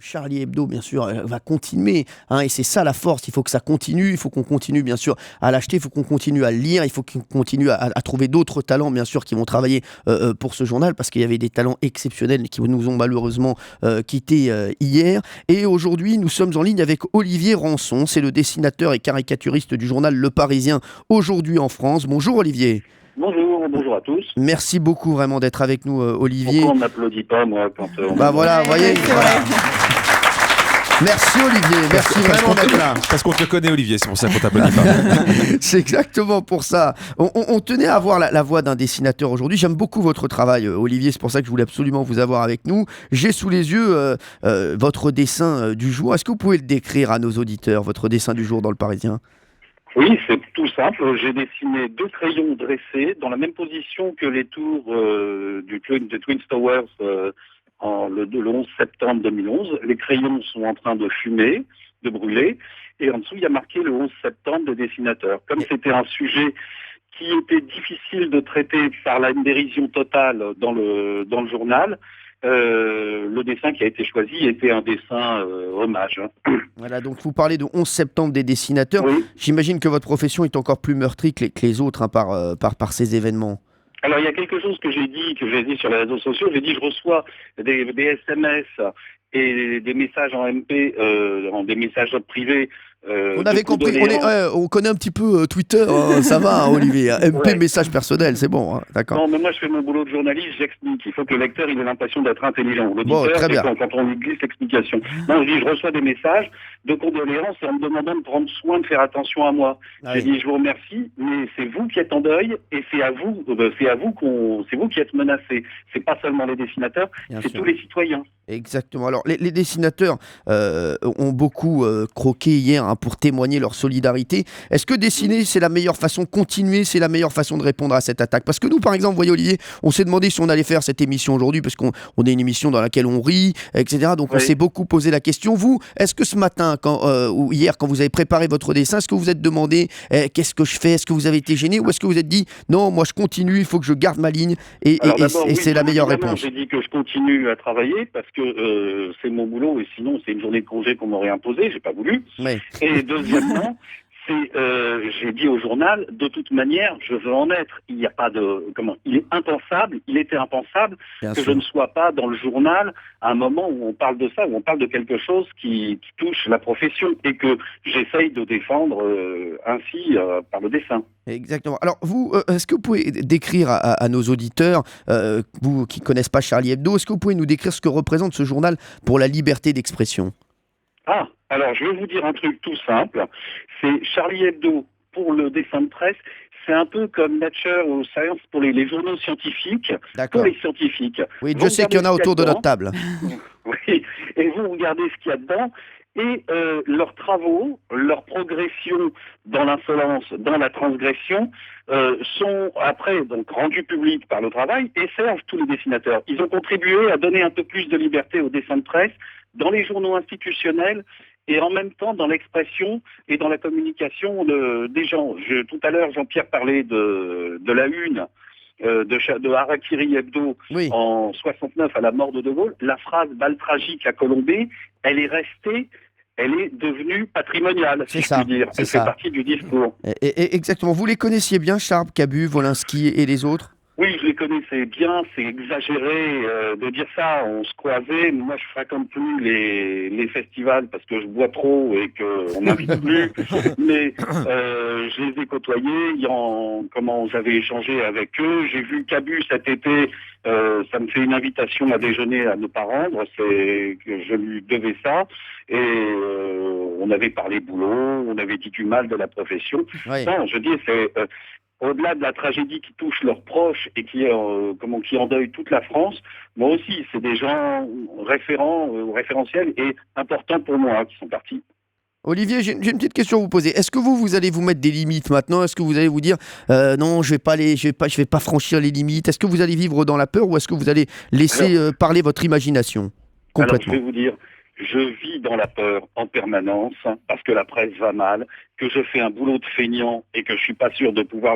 Charlie Hebdo, bien sûr, va continuer, hein, et c'est ça la force. Il faut que ça continue, il faut qu'on continue, bien sûr, à l'acheter, il faut qu'on continue à le lire, il faut qu'on continue à trouver d'autres talents, bien sûr, qui vont travailler pour ce journal, parce qu'il y avait des talents exceptionnels qui nous ont malheureusement quittés hier. Et aujourd'hui, nous sommes en ligne avec Olivier Rançon, c'est le dessinateur et caricaturiste du journal Le Parisien, aujourd'hui en France. Bonjour Olivier. Bonjour à tous. Merci beaucoup vraiment d'être avec nous, Olivier. Pourquoi on n'applaudit pas, moi, quand on... Bah voilà, vous voyez, voilà. Merci Olivier, merci vraiment d'être là. Parce qu'on te connaît Olivier, c'est pour ça qu'on t'applaudit pas. C'est exactement pour ça. On tenait à avoir la voix d'un dessinateur aujourd'hui. J'aime beaucoup votre travail, Olivier, c'est pour ça que je voulais absolument vous avoir avec nous. J'ai sous les yeux votre dessin du jour. Est-ce que vous pouvez le décrire à nos auditeurs, votre dessin du jour dans Le Parisien ? Oui, c'est tout simple. J'ai dessiné 2 crayons dressés dans la même position que les tours de Twin Towers le 11 septembre 2011. Les crayons sont en train de fumer, de brûler, et en dessous il y a marqué le 11 septembre des dessinateurs. Comme c'était un sujet qui était difficile de traiter par la dérision totale dans le journal, le dessin qui a été choisi était un dessin hommage. Voilà, donc vous parlez de 11 septembre des dessinateurs. Oui. J'imagine que votre profession est encore plus meurtrie que les autres, hein, par ces événements. Alors il y a quelque chose que j'ai dit sur les réseaux sociaux. J'ai dit je reçois des SMS et des messages en MP, des messages privés. On avait compris, on connaît un petit peu Twitter, ça va, hein, Olivier. MP, ouais. Message personnel, c'est bon, hein, d'accord. Non, mais moi je fais mon boulot de journaliste, j'explique. Il faut que le lecteur il ait l'impression d'être intelligent. Bon, très bien. Quand on lui glisse l'explication. Non, je reçois des messages de condoléances en me demandant de prendre soin de faire attention à moi. Ah, j'ai dit je vous remercie, mais c'est vous qui êtes en deuil et c'est vous qui êtes menacés. C'est pas seulement les dessinateurs, bien c'est sûr. Tous les citoyens. Exactement. Alors les dessinateurs ont beaucoup croqué hier, hein, pour témoigner leur solidarité. Est-ce que dessiner, c'est la meilleure façon, continuer, c'est la meilleure façon de répondre à cette attaque ? Parce que nous, par exemple, vous voyez Olivier, on s'est demandé si on allait faire cette émission aujourd'hui, parce qu'on est une émission dans laquelle on rit, etc. Donc oui. On s'est beaucoup posé la question. Vous, est-ce que ce matin, ou hier, quand vous avez préparé votre dessin, est-ce que vous vous êtes demandé qu'est-ce que je fais ? Est-ce que vous avez été gêné ? Ou est-ce que vous êtes dit non, moi je continue, il faut que je garde ma ligne et c'est la meilleure réponse ? J'ai dit que je continue à travailler parce que c'est mon boulot et sinon c'est une journée de congé qu'on m'aurait imposée, j'ai pas voulu. Oui. Et deuxièmement, j'ai dit au journal, de toute manière, je veux en être. Il n'y a pas de, il était impensable bien que sûr. Je ne sois pas dans le journal à un moment où on parle de ça, où on parle de quelque chose qui touche la profession et que j'essaye de défendre ainsi par le dessin. Exactement. Alors vous, est-ce que vous pouvez décrire à nos auditeurs, vous qui ne connaissent pas Charlie Hebdo, est-ce que vous pouvez nous décrire ce que représente ce journal pour la liberté d'expression ? Ah, alors je vais vous dire un truc tout simple. C'est Charlie Hebdo pour le dessin de presse. C'est un peu comme Nature ou Science pour les journaux scientifiques. D'accord. Pour les scientifiques. Oui, je sais qu'il y en a autour de notre table. Oui, et vous regardez ce qu'il y a dedans. Et leurs travaux, leur progression dans l'insolence, dans la transgression, sont après donc rendus publics par le travail et servent tous les dessinateurs. Ils ont contribué à donner un peu plus de liberté au dessin de presse dans les journaux institutionnels et en même temps dans l'expression et dans la communication des gens. Tout à l'heure, Jean-Pierre parlait de la une de Harakiri Hebdo oui. En 69 à la mort de Gaulle. La phrase « balle tragique à Colombey », elle est restée, elle est devenue patrimoniale, si je puis dire. Elle fait partie du discours. Exactement. Vous les connaissiez bien, Charb, Cabu, Wolinski et les autres ? Oui, je les connaissais bien, c'est exagéré de dire ça, on se croisait, moi je fréquente plus les festivals parce que je bois trop et qu'on m'invite plus, mais je les ai côtoyés, j'avais échangé avec eux, j'ai vu Cabu cet été, ça me fait une invitation à déjeuner à ne pas rendre, c'est que je lui devais ça, et on avait parlé boulot, on avait dit du mal de la profession. Oui. Non, je dis, c'est... au-delà de la tragédie qui touche leurs proches et qui endeuille toute la France, moi aussi, c'est des gens référentiels et importants pour moi qui sont partis. Olivier, j'ai une petite question à vous poser. Est-ce que vous allez vous mettre des limites maintenant ? Est-ce que vous allez vous dire non, je vais pas franchir les limites ? Est-ce que vous allez vivre dans la peur ou est-ce que vous allez laisser parler votre imagination complètement ? Alors, je je vis dans la peur en permanence parce que la presse va mal, que je fais un boulot de feignant et que je suis pas sûr de pouvoir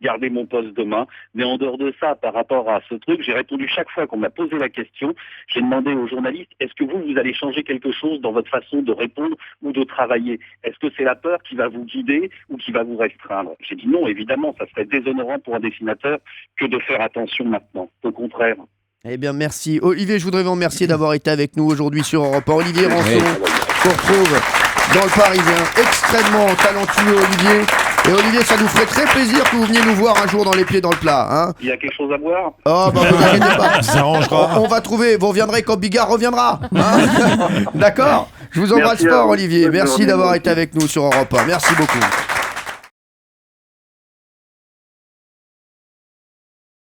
garder mon poste demain. Mais en dehors de ça, par rapport à ce truc, j'ai répondu chaque fois qu'on m'a posé la question. J'ai demandé aux journalistes, est-ce que vous allez changer quelque chose dans votre façon de répondre ou de travailler? Est-ce que c'est la peur qui va vous guider ou qui va vous restreindre? J'ai dit non, évidemment, ça serait déshonorant pour un dessinateur que de faire attention maintenant. Au contraire. Eh bien, merci. Olivier, je voudrais vous remercier d'avoir été avec nous aujourd'hui sur Europe 1. Olivier Rançon, qu'on retrouve dans le Parisien. Extrêmement talentueux, Olivier. Et Olivier, ça nous ferait très plaisir que vous veniez nous voir un jour dans les pieds dans le plat. Hein. Il y a quelque chose à boire? Oh, bah vous inquiétez pas. Ça s'arrangera. On va trouver. Vous reviendrez quand Bigard reviendra. Hein. D'accord. Je vous embrasse Merci fort, vous. Olivier. Bonne Merci journée, d'avoir moi été aussi. avec nous sur Europe 1. Merci beaucoup.